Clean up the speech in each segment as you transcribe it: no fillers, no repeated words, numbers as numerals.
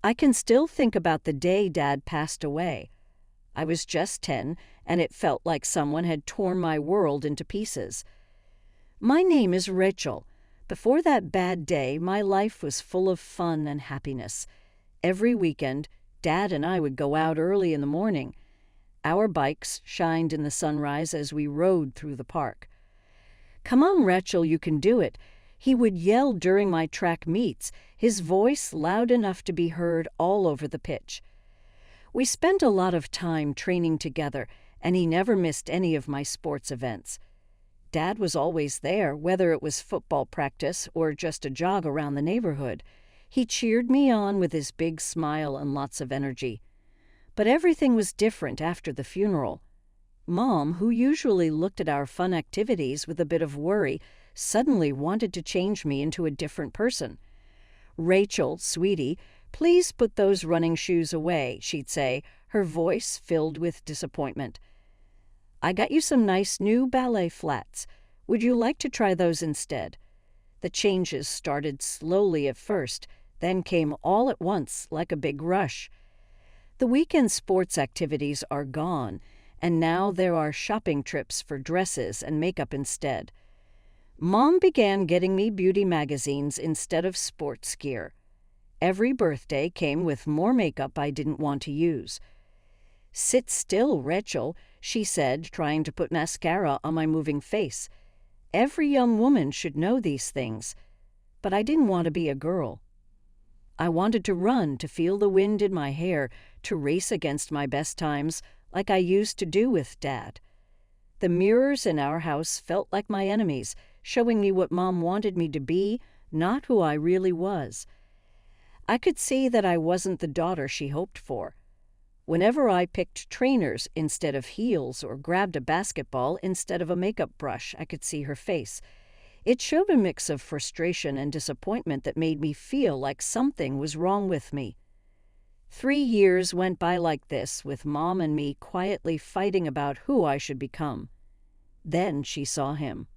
I can still think about the day Dad passed away. I was just 10, and it felt like someone had torn my world into pieces. My name is Rachel. Before that bad day, my life was full of fun and happiness. Every weekend, Dad and I would go out early in the morning. Our bikes shined in the sunrise as we rode through the park. "Come on, Rachel, you can do it," he would yell during my track meets, his voice loud enough to be heard all over the pitch. We spent a lot of time training together, and he never missed any of my sports events. Dad was always there, whether it was football practice or just a jog around the neighborhood. He cheered me on with his big smile and lots of energy. But everything was different after the funeral. Mom, who usually looked at our fun activities with a bit of worry, suddenly wanted to change me into a different person. "Rachel, sweetie, please put those running shoes away," she'd say, her voice filled with disappointment. "I got you some nice new ballet flats. Would you like to try those instead?" The changes started slowly at first, then came all at once like a big rush. The weekend sports activities are gone, and now there are shopping trips for dresses and makeup instead. Mom began getting me beauty magazines instead of sports gear. Every birthday came with more makeup I didn't want to use. "Sit still, Rachel," she said, trying to put mascara on my moving face. Every young woman should know these things. But I didn't want to be a girl. I wanted to run, to feel the wind in my hair, to race against my best times, like I used to do with Dad. The mirrors in our house felt like my enemies, showing me what Mom wanted me to be, not who I really was. I could see that I wasn't the daughter she hoped for. Whenever I picked trainers instead of heels or grabbed a basketball instead of a makeup brush, I could see her face. It showed a mix of frustration and disappointment that made me feel like something was wrong with me. 3 years went by like this, with Mom and me quietly fighting about who I should become. Then she saw him.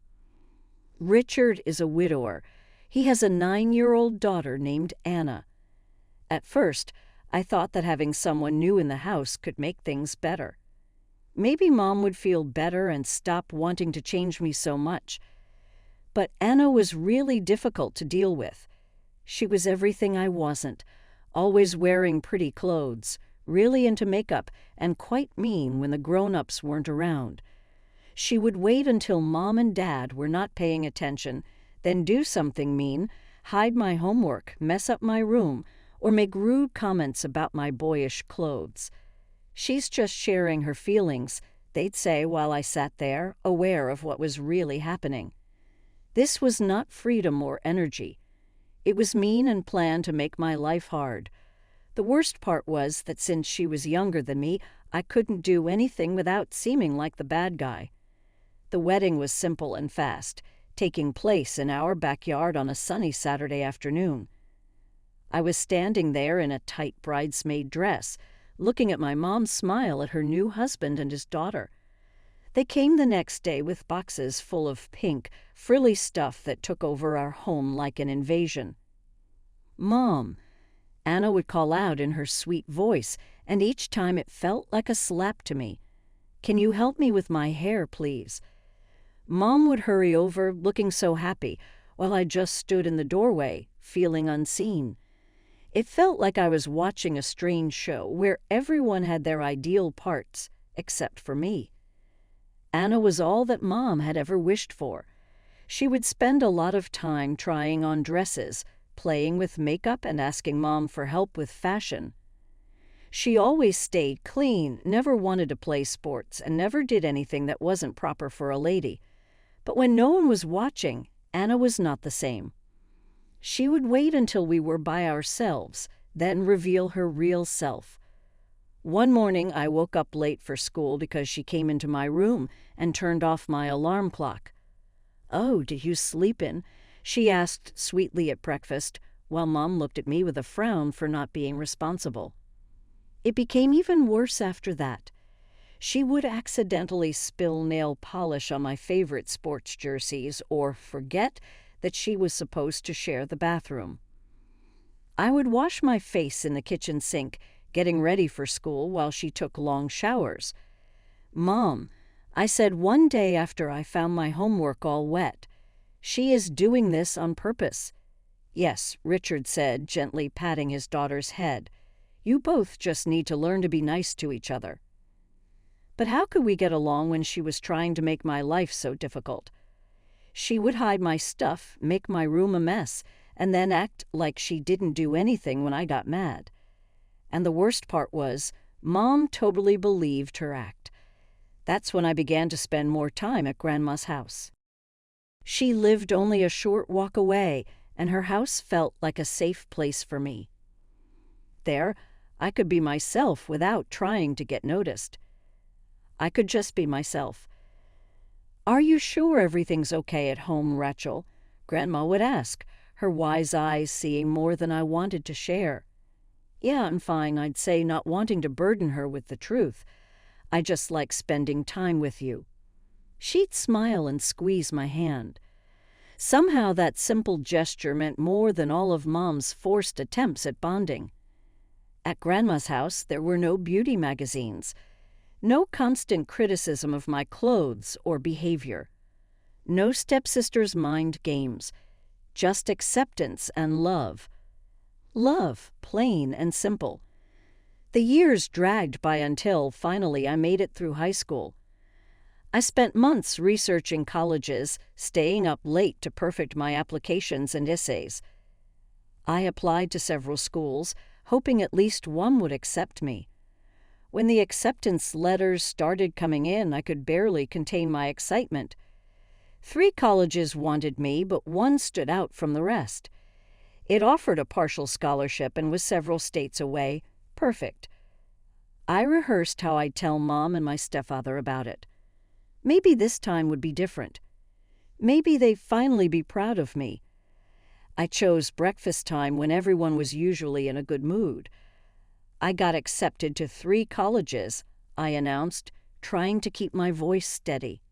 Richard is a widower. He has a 9-year-old daughter named Anna. At first, I thought that having someone new in the house could make things better. Maybe Mom would feel better and stop wanting to change me so much. But Anna was really difficult to deal with. She was everything I wasn't, always wearing pretty clothes, really into makeup, and quite mean when the grown-ups weren't around. She would wait until Mom and Dad were not paying attention, then do something mean, hide my homework, mess up my room, or make rude comments about my boyish clothes. "She's just sharing her feelings," they'd say while I sat there, aware of what was really happening. This was not freedom or energy. It was mean and planned to make my life hard. The worst part was that since she was younger than me, I couldn't do anything without seeming like the bad guy. The wedding was simple and fast, taking place in our backyard on a sunny Saturday afternoon. I was standing there in a tight bridesmaid dress, looking at my mom smile at her new husband and his daughter. They came the next day with boxes full of pink, frilly stuff that took over our home like an invasion. "Mom," Anna would call out in her sweet voice, and each time it felt like a slap to me. "Can you help me with my hair, please?" Mom would hurry over, looking so happy, while I just stood in the doorway, feeling unseen. It felt like I was watching a strange show where everyone had their ideal parts, except for me. Anna was all that Mom had ever wished for. She would spend a lot of time trying on dresses, playing with makeup, and asking Mom for help with fashion. She always stayed clean, never wanted to play sports, and never did anything that wasn't proper for a lady. But when no one was watching, Anna was not the same. She would wait until we were by ourselves, then reveal her real self. One morning I woke up late for school because she came into my room and turned off my alarm clock. "Oh, did you sleep in?" she asked sweetly at breakfast, while Mom looked at me with a frown for not being responsible. It became even worse after that. She would accidentally spill nail polish on my favorite sports jerseys or forget that she was supposed to share the bathroom. I would wash my face in the kitchen sink, getting ready for school while she took long showers. "Mom," I said one day after I found my homework all wet, "she is doing this on purpose." "Yes," Richard said, gently patting his daughter's head. "You both just need to learn to be nice to each other." But how could we get along when she was trying to make my life so difficult? She would hide my stuff, make my room a mess, and then act like she didn't do anything when I got mad. And the worst part was, Mom totally believed her act. That's when I began to spend more time at Grandma's house. She lived only a short walk away, and her house felt like a safe place for me. There, I could be myself without trying to get noticed. I could just be myself. "Are you sure everything's okay at home, Rachel?" Grandma would ask, her wise eyes seeing more than I wanted to share. "Yeah, I'm fine," I'd say, not wanting to burden her with the truth. "I just like spending time with you." She'd smile and squeeze my hand. Somehow that simple gesture meant more than all of Mom's forced attempts at bonding. At Grandma's house, there were no beauty magazines, no constant criticism of my clothes or behavior, no stepsister's mind games, just acceptance and love. Love, plain and simple. The years dragged by until, finally, I made it through high school. I spent months researching colleges, staying up late to perfect my applications and essays. I applied to several schools, hoping at least one would accept me. When the acceptance letters started coming in, I could barely contain my excitement. 3 colleges wanted me, but one stood out from the rest. It offered a partial scholarship and was several states away. Perfect. I rehearsed how I'd tell Mom and my stepfather about it. Maybe this time would be different. Maybe they'd finally be proud of me. I chose breakfast time when everyone was usually in a good mood. "I got accepted to 3 colleges," I announced, trying to keep my voice steady.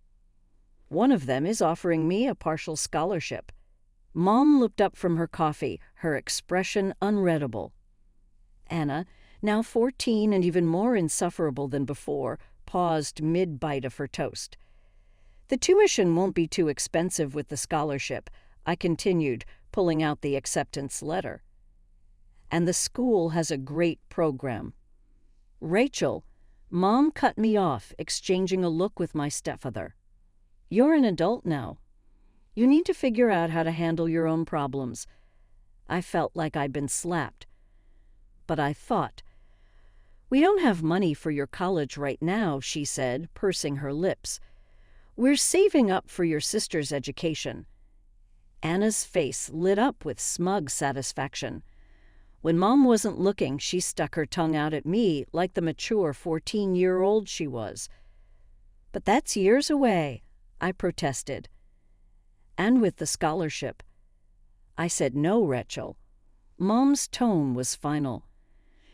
"One of them is offering me a partial scholarship." Mom looked up from her coffee, her expression unreadable. Anna, now 14 and even more insufferable than before, paused mid-bite of her toast. "The tuition won't be too expensive with the scholarship," I continued, pulling out the acceptance letter. "And the school has a great program." "Rachel," Mom cut me off, exchanging a look with my stepfather. "You're an adult now. You need to figure out how to handle your own problems." I felt like I'd been slapped. But I thought. "We don't have money for your college right now," she said, pursing her lips. "We're saving up for your sister's education." Anna's face lit up with smug satisfaction. When Mom wasn't looking, she stuck her tongue out at me like the mature 14-year-old she was. "But that's years away," I protested. "And with the scholarship." I said, "No, Rachel." Mom's tone was final.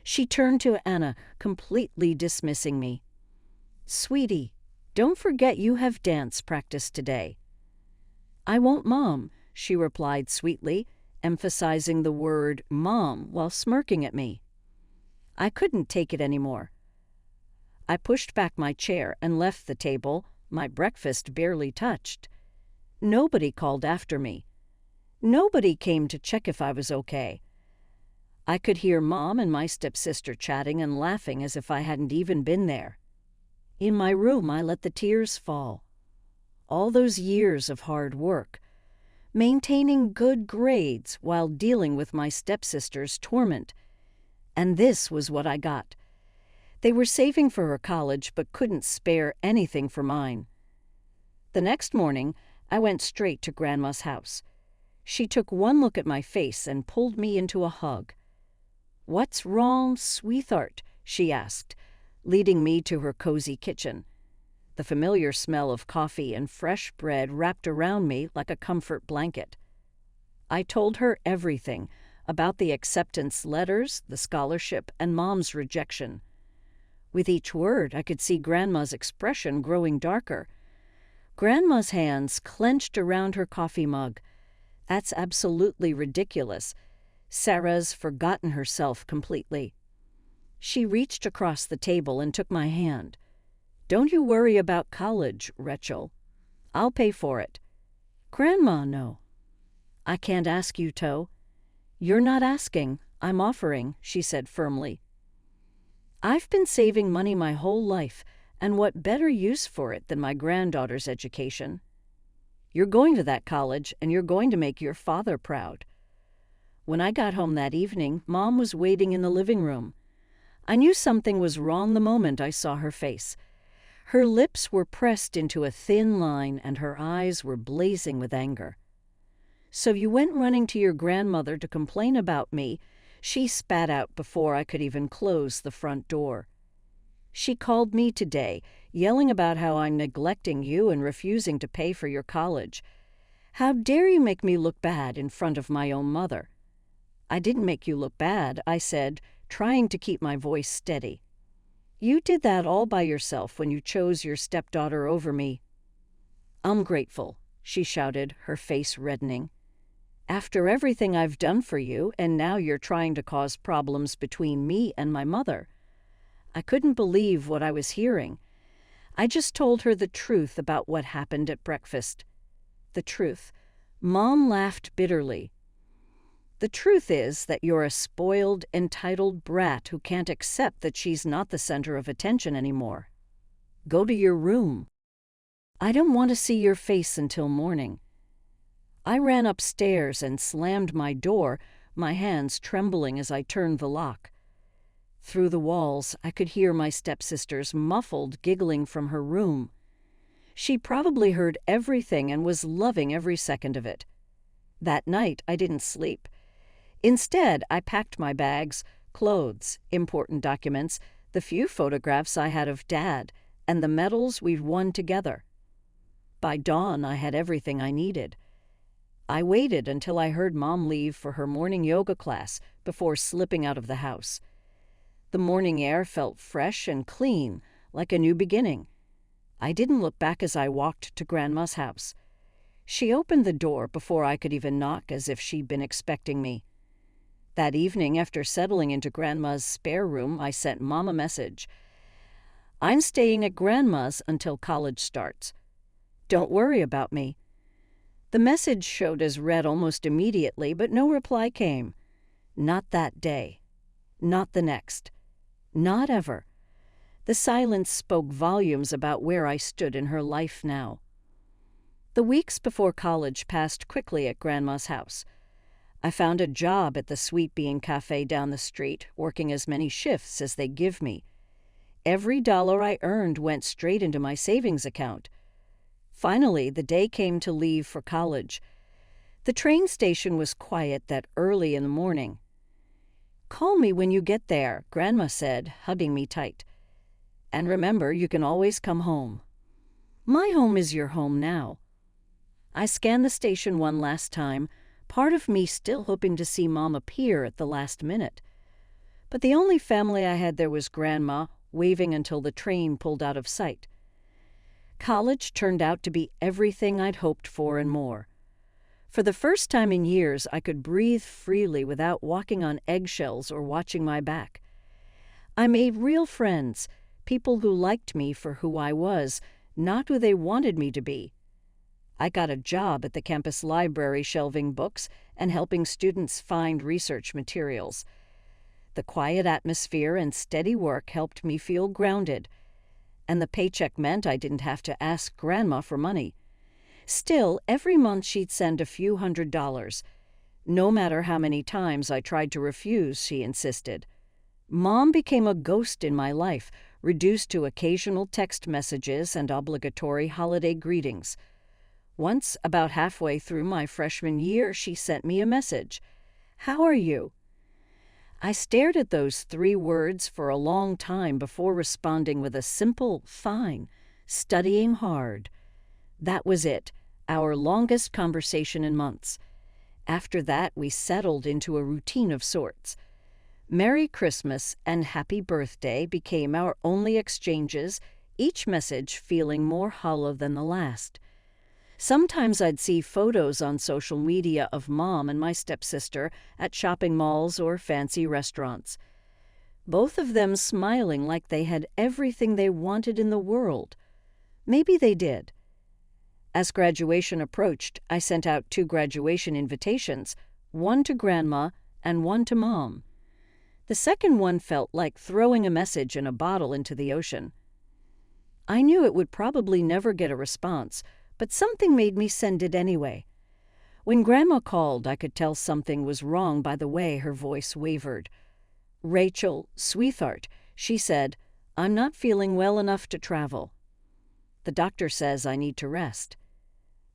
She turned to Anna, completely dismissing me. "Sweetie, don't forget you have dance practice today." "I won't, Mom," she replied sweetly, emphasizing the word Mom while smirking at me. I couldn't take it anymore. I pushed back my chair and left the table, my breakfast barely touched. Nobody called after me. Nobody came to check if I was okay. I could hear Mom and my stepsister chatting and laughing as if I hadn't even been there. In my room, I let the tears fall. All those years of hard work, maintaining good grades while dealing with my stepsister's torment. And this was what I got. They were saving for her college but couldn't spare anything for mine. The next morning, I went straight to Grandma's house. She took one look at my face and pulled me into a hug. "What's wrong, sweetheart?" she asked, leading me to her cozy kitchen. The familiar smell of coffee and fresh bread wrapped around me like a comfort blanket. I told her everything about the acceptance letters, the scholarship, and Mom's rejection. With each word, I could see Grandma's expression growing darker. Grandma's hands clenched around her coffee mug. "That's absolutely ridiculous. Sarah's forgotten herself completely. She reached across the table and took my hand. "Don't you worry about college, Rachel. I'll pay for it." "Grandma, no." "I can't ask you to." "You're not asking, I'm offering," she said firmly. "I've been saving money my whole life, and what better use for it than my granddaughter's education? You're going to that college, and you're going to make your father proud." When I got home that evening, Mom was waiting in the living room. I knew something was wrong the moment I saw her face. Her lips were pressed into a thin line, and her eyes were blazing with anger. "So you went running to your grandmother to complain about me," she spat out before I could even close the front door. "She called me today, yelling about how I'm neglecting you and refusing to pay for your college. How dare you make me look bad in front of my own mother?" "I didn't make you look bad," I said, trying to keep my voice steady. "You did that all by yourself when you chose your stepdaughter over me." "I'm grateful," she shouted, her face reddening. "After everything I've done for you, and now you're trying to cause problems between me and my mother." I couldn't believe what I was hearing. I just told her the truth about what happened at breakfast. The truth. Mom laughed bitterly. "The truth is that you're a spoiled, entitled brat who can't accept that she's not the center of attention anymore. Go to your room. I don't want to see your face until morning." I ran upstairs and slammed my door, my hands trembling as I turned the lock. Through the walls, I could hear my stepsister's muffled giggling from her room. She probably heard everything and was loving every second of it. That night, I didn't sleep. Instead, I packed my bags, clothes, important documents, the few photographs I had of Dad, and the medals we've won together. By dawn, I had everything I needed. I waited until I heard Mom leave for her morning yoga class before slipping out of the house. The morning air felt fresh and clean, like a new beginning. I didn't look back as I walked to Grandma's house. She opened the door before I could even knock, as if she'd been expecting me. That evening, after settling into Grandma's spare room, I sent Mom a message. "I'm staying at Grandma's until college starts. Don't worry about me." The message showed as read almost immediately, but no reply came. Not that day. Not the next. Not ever. The silence spoke volumes about where I stood in her life now. The weeks before college passed quickly at Grandma's house. I found a job at the Sweet Bean Cafe down the street, working as many shifts as they give me. Every dollar I earned went straight into my savings account. Finally, the day came to leave for college. The train station was quiet that early in the morning. "Call me when you get there," Grandma said, hugging me tight. "And remember, you can always come home." My home is your home now. I scanned the station one last time, part of me still hoping to see Mom appear at the last minute. But the only family I had there was Grandma, waving until the train pulled out of sight. College turned out to be everything I'd hoped for and more. For the first time in years, I could breathe freely without walking on eggshells or watching my back. I made real friends, people who liked me for who I was, not who they wanted me to be. I got a job at the campus library shelving books and helping students find research materials. The quiet atmosphere and steady work helped me feel grounded, and the paycheck meant I didn't have to ask Grandma for money. Still, every month she'd send a few $100s. No matter how many times I tried to refuse, she insisted. Mom became a ghost in my life, reduced to occasional text messages and obligatory holiday greetings. Once, about halfway through my freshman year, she sent me a message. "How are you?" I stared at those 3 words for a long time before responding with a simple, "Fine, studying hard." That was it, our longest conversation in months. After that, we settled into a routine of sorts. Merry Christmas and Happy Birthday became our only exchanges, each message feeling more hollow than the last. Sometimes I'd see photos on social media of Mom and my stepsister at shopping malls or fancy restaurants. Both of them smiling like they had everything they wanted in the world. Maybe they did. As graduation approached, I sent out 2 graduation invitations, one to Grandma and one to Mom. The second one felt like throwing a message in a bottle into the ocean. I knew it would probably never get a response, but something made me send it anyway. When Grandma called, I could tell something was wrong by the way her voice wavered. "Rachel, sweetheart," she said, "I'm not feeling well enough to travel. The doctor says I need to rest."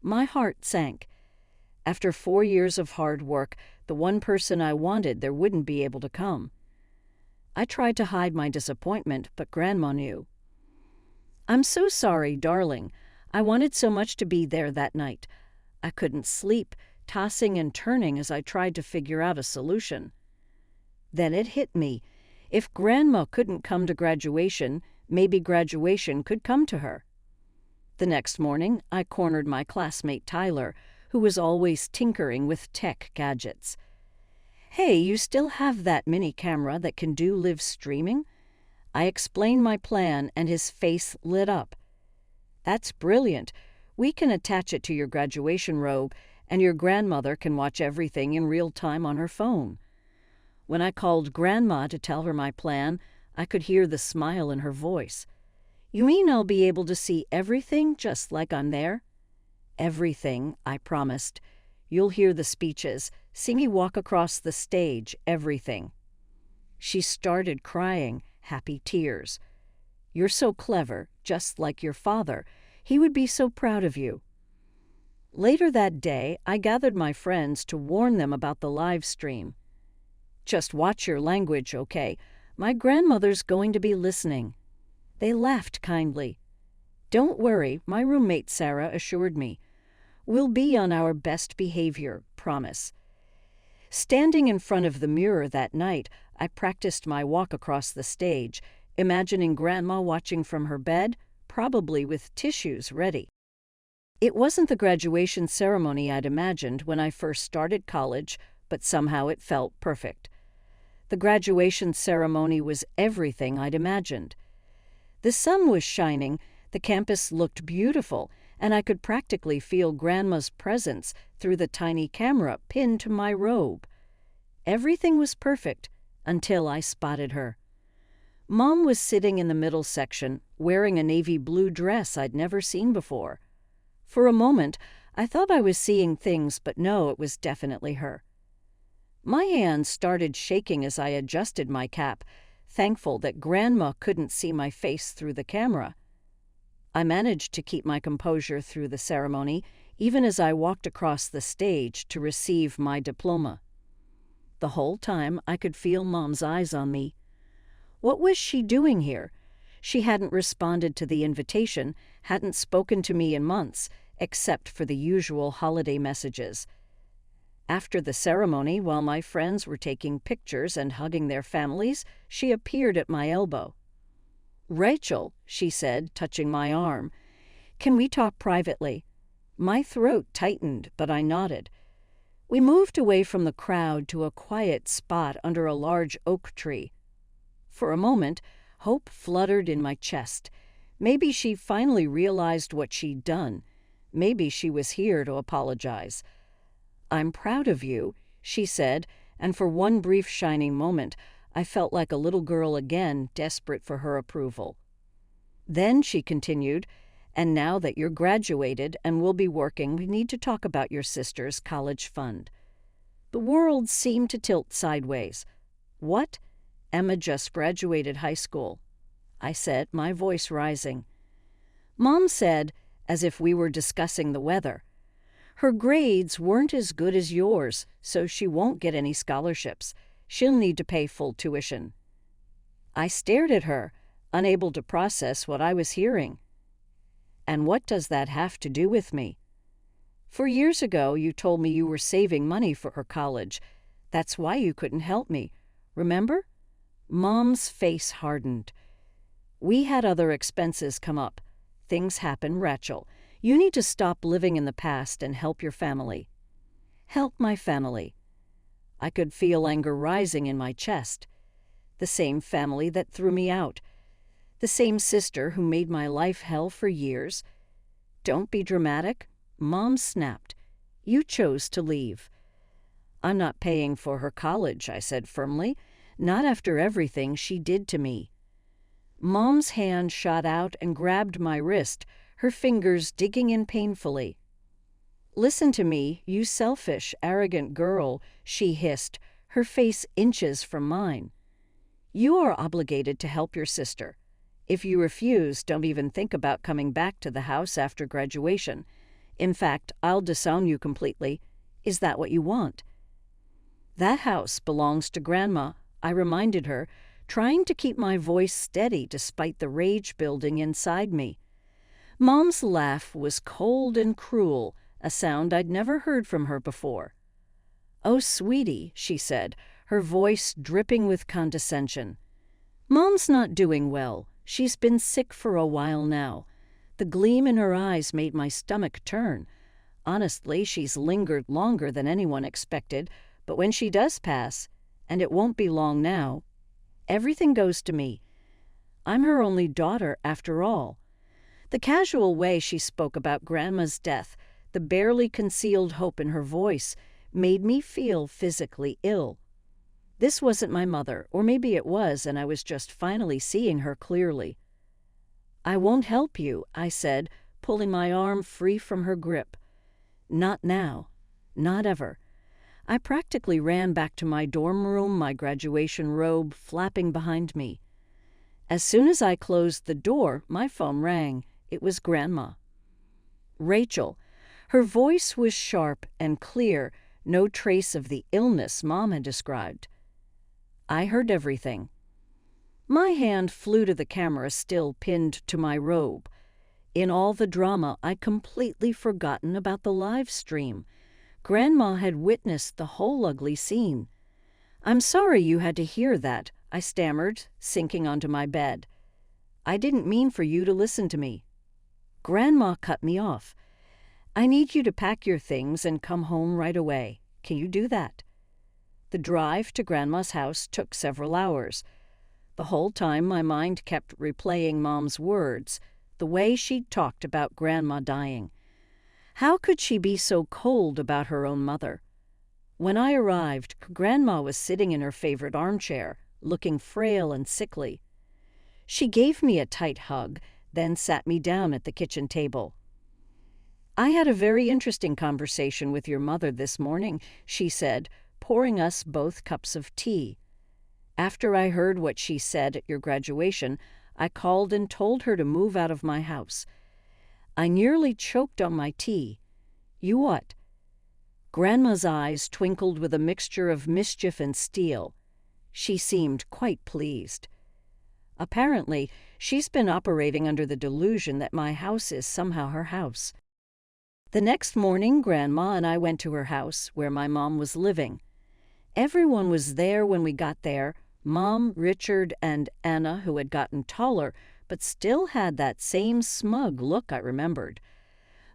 My heart sank. After 4 years of hard work, the one person I wanted there wouldn't be able to come. I tried to hide my disappointment, but Grandma knew. "I'm so sorry, darling. I wanted so much to be there that night. I couldn't sleep, tossing and turning as I tried to figure out a solution." Then it hit me. If Grandma couldn't come to graduation, maybe graduation could come to her. The next morning, I cornered my classmate Tyler, who was always tinkering with tech gadgets. "Hey, you still have that mini camera that can do live streaming?" I explained my plan, and his face lit up. "That's brilliant. We can attach it to your graduation robe, and your grandmother can watch everything in real time on her phone." When I called Grandma to tell her my plan, I could hear the smile in her voice. "You mean I'll be able to see everything just like I'm there?" "Everything," I promised. "You'll hear the speeches, see me walk across the stage, everything." She started crying, happy tears. "You're so clever, just like your father. He would be so proud of you." Later that day, I gathered my friends to warn them about the live stream. "Just watch your language, okay? My grandmother's going to be listening." They laughed kindly. "Don't worry," my roommate Sarah assured me. "We'll be on our best behavior, promise." Standing in front of the mirror that night, I practiced my walk across the stage, imagining Grandma watching from her bed, probably with tissues ready. It wasn't the graduation ceremony I'd imagined when I first started college, but somehow it felt perfect. The graduation ceremony was everything I'd imagined. The sun was shining, the campus looked beautiful, and I could practically feel Grandma's presence through the tiny camera pinned to my robe. Everything was perfect until I spotted her. Mom was sitting in the middle section, wearing a navy blue dress I'd never seen before. For a moment, I thought I was seeing things, but no, it was definitely her. My hands started shaking as I adjusted my cap, thankful that Grandma couldn't see my face through the camera. I managed to keep my composure through the ceremony, even as I walked across the stage to receive my diploma. The whole time, I could feel Mom's eyes on me. What was she doing here? She hadn't responded to the invitation, hadn't spoken to me in months, except for the usual holiday messages. After the ceremony, while my friends were taking pictures and hugging their families, she appeared at my elbow. "Rachel," she said, touching my arm, "can we talk privately?" My throat tightened, but I nodded. We moved away from the crowd to a quiet spot under a large oak tree. For a moment, hope fluttered in my chest. Maybe she finally realized what she'd done. Maybe she was here to apologize. "I'm proud of you," she said, and for one brief shining moment, I felt like a little girl again, desperate for her approval. "Then," she continued, "and now that you're graduated and will be working, we need to talk about your sister's college fund." The world seemed to tilt sideways. "What? Emma just graduated high school," I said, my voice rising. Mom said, as if we were discussing the weather, "Her grades weren't as good as yours, so she won't get any scholarships. She'll need to pay full tuition." I stared at her, unable to process what I was hearing. "And what does that have to do with me?" "For years ago, you told me you were saving money for her college. That's why you couldn't help me. Remember?" Mom's face hardened. "We had other expenses come up. Things happen, Rachel. You need to stop living in the past and help your family. Help my family. I could feel anger rising in my chest. The same family that threw me out. The same sister who made my life hell for years. Don't be dramatic. Mom snapped. You chose to leave. I'm not paying for her college, I said firmly. Not after everything she did to me. Mom's hand shot out and grabbed my wrist, her fingers digging in painfully. Listen to me, you selfish, arrogant girl, she hissed, her face inches from mine. You are obligated to help your sister. If you refuse, don't even think about coming back to the house after graduation. In fact, I'll disown you completely. Is that what you want? That house belongs to Grandma, I reminded her, trying to keep my voice steady despite the rage building inside me. Mom's laugh was cold and cruel, a sound I'd never heard from her before. Oh, sweetie, she said, her voice dripping with condescension. Mom's not doing well. She's been sick for a while now. The gleam in her eyes made my stomach turn. Honestly, she's lingered longer than anyone expected, but when she does pass, and it won't be long now, everything goes to me. I'm her only daughter, after all. The casual way she spoke about Grandma's death, the barely concealed hope in her voice, made me feel physically ill. This wasn't my mother, or maybe it was, and I was just finally seeing her clearly. I won't help you, I said, pulling my arm free from her grip. Not now. Not ever. I practically ran back to my dorm room, my graduation robe flapping behind me. As soon as I closed the door, my phone rang. It was Grandma. Rachel. Her voice was sharp and clear, no trace of the illness Mom had described. I heard everything. My hand flew to the camera still pinned to my robe. In all the drama, I'd completely forgotten about the live stream. Grandma had witnessed the whole ugly scene. I'm sorry you had to hear that, I stammered, sinking onto my bed. I didn't mean for you to listen to me. Grandma cut me off. I need you to pack your things and come home right away. Can you do that? The drive to Grandma's house took several hours. The whole time my mind kept replaying Mom's words, the way she'd talked about Grandma dying. How could she be so cold about her own mother? When I arrived, Grandma was sitting in her favorite armchair, looking frail and sickly. She gave me a tight hug, then sat me down at the kitchen table. I had a very interesting conversation with your mother this morning, she said, pouring us both cups of tea. After I heard what she said at your graduation, I called and told her to move out of my house. I nearly choked on my tea. You what? Grandma's eyes twinkled with a mixture of mischief and steel. She seemed quite pleased. Apparently, she's been operating under the delusion that my house is somehow her house. The next morning, Grandma and I went to her house, where my mom was living. Everyone was there when we got there, Mom, Richard, and Anna, who had gotten taller, but still had that same smug look I remembered.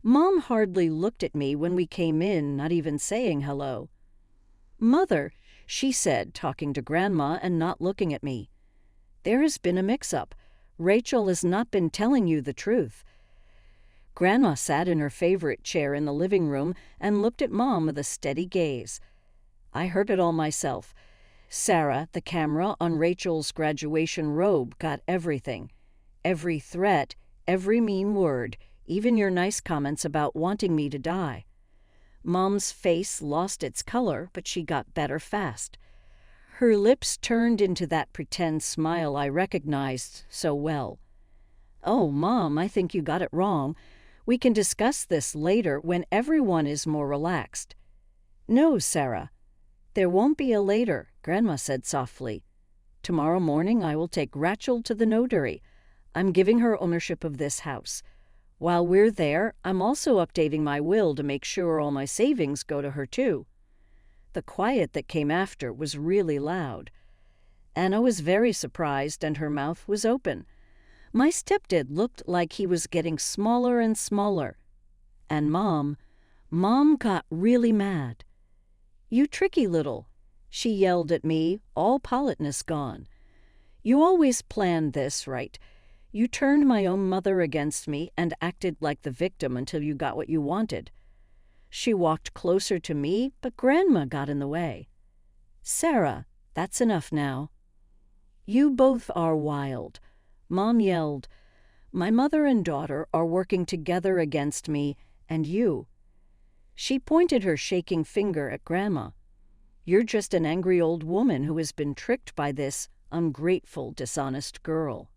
Mom hardly looked at me when we came in, not even saying hello. Mother, she said, talking to Grandma and not looking at me. There has been a mix-up. Rachel has not been telling you the truth. Grandma sat in her favorite chair in the living room and looked at Mom with a steady gaze. I heard it all myself. Sarah, the camera on Rachel's graduation robe, got everything. Every threat, every mean word, even your nice comments about wanting me to die. Mom's face lost its color, but she got better fast. Her lips turned into that pretend smile I recognized so well. Oh, Mom, I think you got it wrong. We can discuss this later when everyone is more relaxed. No, Sarah. There won't be a later, Grandma said softly. Tomorrow morning I will take Rachel to the notary. I'm giving her ownership of this house. While we're there, I'm also updating my will to make sure all my savings go to her too. The quiet that came after was really loud. Anna was very surprised and her mouth was open. My stepdad looked like he was getting smaller and smaller. And Mom got really mad. "You tricky little," she yelled at me, all politeness gone. "You always planned this, right? You turned my own mother against me and acted like the victim until you got what you wanted." She walked closer to me, but Grandma got in the way. "Sarah, that's enough now." "You both are wild," Mom yelled. "My mother and daughter are working together against me and you." She pointed her shaking finger at Grandma. "You're just an angry old woman who has been tricked by this ungrateful, dishonest girl."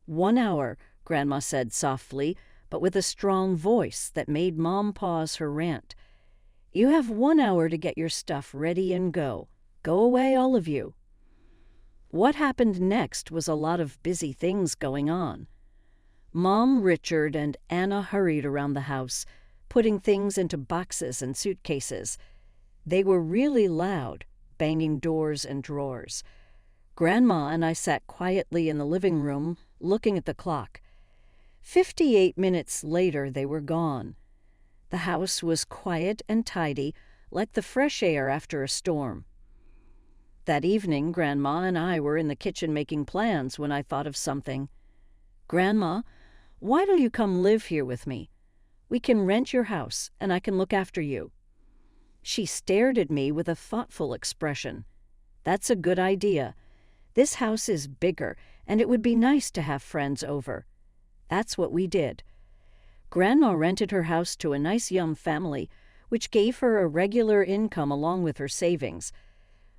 "1 hour," Grandma said softly, but with a strong voice that made Mom pause her rant. "You have 1 hour to get your stuff ready and go. Go away, all of you." What happened next was a lot of busy things going on. Mom, Richard, and Anna hurried around the house, putting things into boxes and suitcases. They were really loud, banging doors and drawers. Grandma and I sat quietly in the living room, looking at the clock. 58 minutes later, they were gone. The house was quiet and tidy, like the fresh air after a storm. That evening, Grandma and I were in the kitchen making plans when I thought of something. "Grandma, why don't you come live here with me? We can rent your house, and I can look after you." She stared at me with a thoughtful expression. "That's a good idea. This house is bigger, and it would be nice to have friends over." That's what we did. Grandma rented her house to a nice young family, which gave her a regular income along with her savings.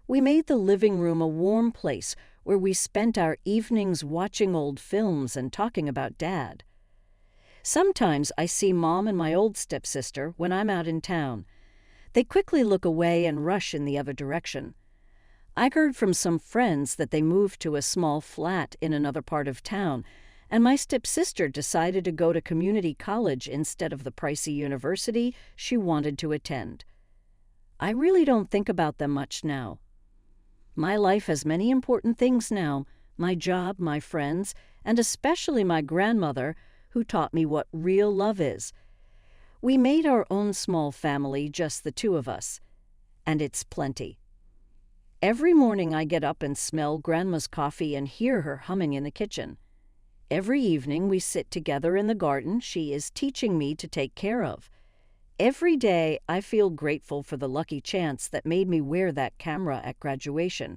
We made the living room a warm place where we spent our evenings watching old films and talking about Dad. Sometimes I see Mom and my old stepsister when I'm out in town. They quickly look away and rush in the other direction. I heard from some friends that they moved to a small flat in another part of town, and my stepsister decided to go to community college instead of the pricey university she wanted to attend. I really don't think about them much now. My life has many important things now: my job, my friends, and especially my grandmother, who taught me what real love is. We made our own small family, just the two of us, and it's plenty. Every morning I get up and smell Grandma's coffee and hear her humming in the kitchen. Every evening we sit together in the garden she is teaching me to take care of. Every day I feel grateful for the lucky chance that made me wear that camera at graduation.